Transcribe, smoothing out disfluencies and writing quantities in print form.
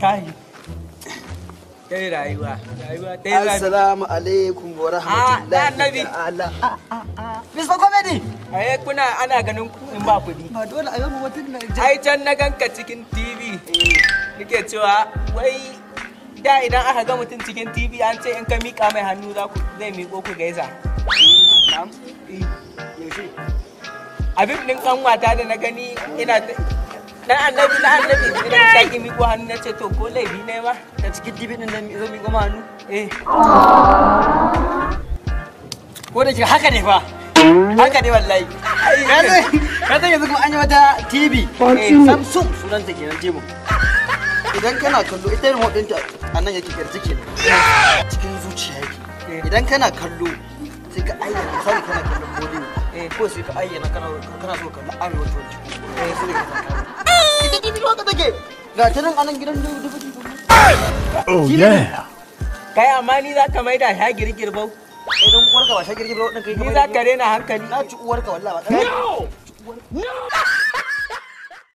kai kai rayuwa dai assalamu alaikum wa rahmatullahi ta'ala. Mr. Comedy kuna ana ganin ku in ba kudi ba dole a yau mutum na ai can na ganka cikin TV nake cewa wai da idan aka ga mutum cikin TV an ce in ka mika mai hannu zai miko ku gaisa. na'am yaushe Abin din kanwata da na gani ina dan annabi idan ka ki miko hannu nace to ko laifi ne ma ta cikin TV din da zo miko ma hannu ko da ke haka ne fa haka ne wallahi ka yanzu kuma an yi wata TV Samsung sunan ta kenan TV idan kana kallo ita remote ɗinta a nan yake kirji kenan cikin zuciya yake idan kana kallo sai ka ayyana misali kana kallon Bollywood ko sai ka ayyana kana so kallon Arewa 24 sai ka ita TV haka take ga ta nan anan gidan dubu oh yeah kai amma ni za ka maida sha girgirbau idan uwarka ba sha girgirbau din kai ni za ka rena hankali na ci uwarka wallahi ba no